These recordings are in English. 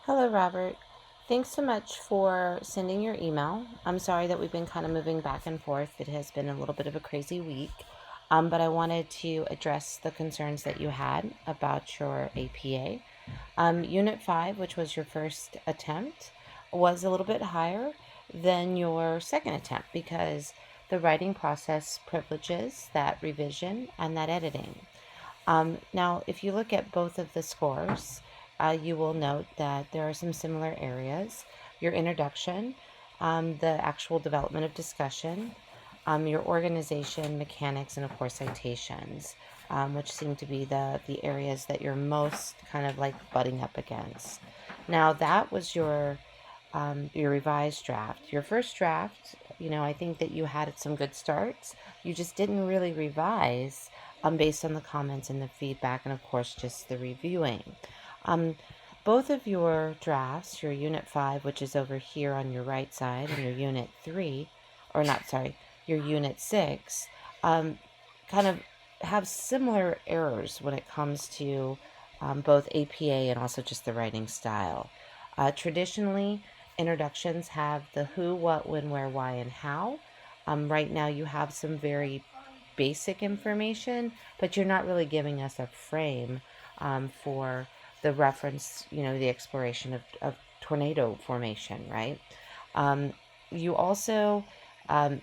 Hello, Robert. Thanks so much for sending your email. I'm sorry that we've been kind of moving back and forth. It has been a little bit of a crazy week, but I wanted to address the concerns that you had about your APA. Unit 5, which was your first attempt, was a little bit higher than your second attempt because the writing process privileges that revision and that editing. Now, if you look at both of the scores, you will note that there are some similar areas. Your introduction, the actual development of discussion, your organization, mechanics, and of course citations, which seem to be the areas that you're most kind of like butting up against. Now, that was your revised draft. Your first draft, I think that you had some good starts. You just didn't really revise based on the comments and the feedback, and of course, just the reviewing. Um, Both of your drafts, your Unit 5, which is over here on your right side, and your Unit 3, or not, sorry, your Unit 6, um, kind of have similar errors when it comes to both APA and also just the writing style. Traditionally, introductions have the who, what, when, where, why, and how. Right now, you have some very basic information, but you're not really giving us a frame for the reference, the exploration of tornado formation, right? Um, you also um,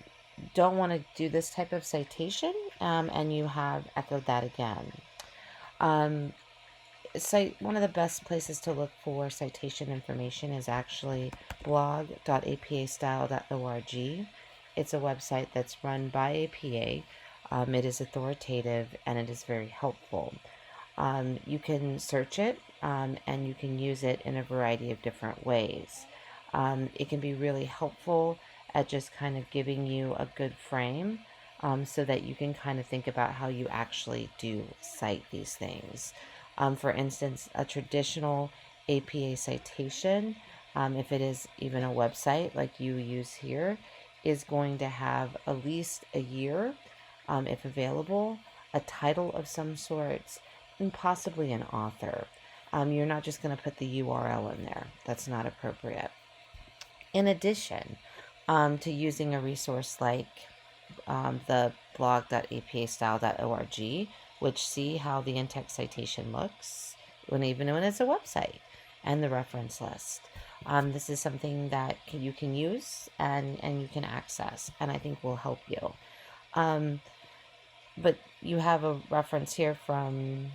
don't want to do this type of citation, and you have echoed that again. Um, One of the best places to look for citation information is actually blog.apastyle.org. It's a website that's run by APA. It is authoritative and it is very helpful. You can search it and you can use it in a variety of different ways. It can be really helpful at just kind of giving you a good frame so that you can kind of think about how you actually do cite these things. For instance, a traditional APA citation, if it is even a website like you use here, is going to have at least a year, if available, a title of some sorts, and possibly an author. You're not just going to put the URL in there. That's not appropriate. In addition to using a resource like the blog.apastyle.org, which see how the in-text citation looks, even when it's a website, and the reference list. This is something that you can use and you can access, and I think will help you. But you have a reference here from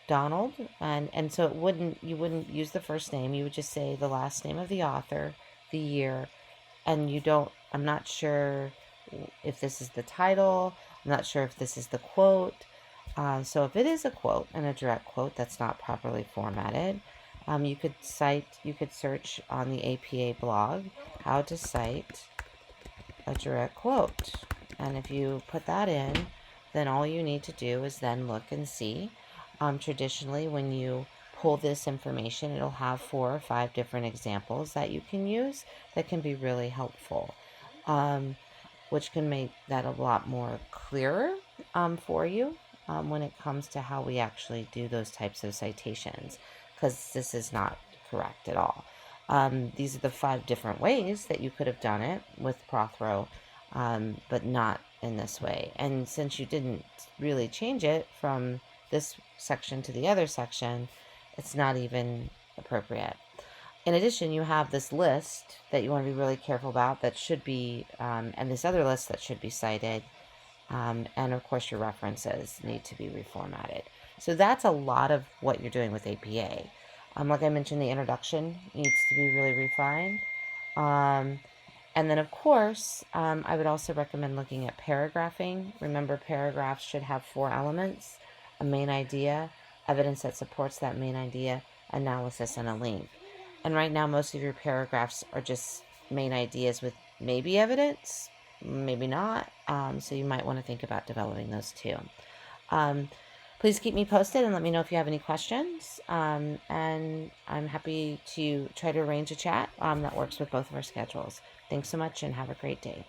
Donald, and so you wouldn't use the first name. You would just say the last name of the author, the year, and I'm not sure if this is the title. I'm not sure if this is the quote. So if it is a quote and a direct quote that's not properly formatted, you could search on the APA blog how to cite a direct quote. And if you put that in, then all you need to do is then look and see. Traditionally, when you pull this information, it'll have 4 or 5 different examples that you can use that can be really helpful, which can make that a lot more clearer for you when it comes to how we actually do those types of citations, because this is not correct at all. These are the 5 different ways that you could have done it with Prothero, but not in this way. And since you didn't really change it from this section to the other section, it's not even appropriate. In addition, you have this list that you want to be really careful about that should be, and this other list that should be cited. And of course, your references need to be reformatted. So that's a lot of what you're doing with APA. Like I mentioned, the introduction needs to be really refined. And then, of course, I would also recommend looking at paragraphing. Remember, paragraphs should have 4 elements: a main idea, evidence that supports that main idea, analysis, and a link. And right now, most of your paragraphs are just main ideas with maybe evidence, maybe not. So you might want to think about developing those too. Please keep me posted and let me know if you have any questions. And I'm happy to try to arrange a chat that works with both of our schedules. Thanks so much and have a great day.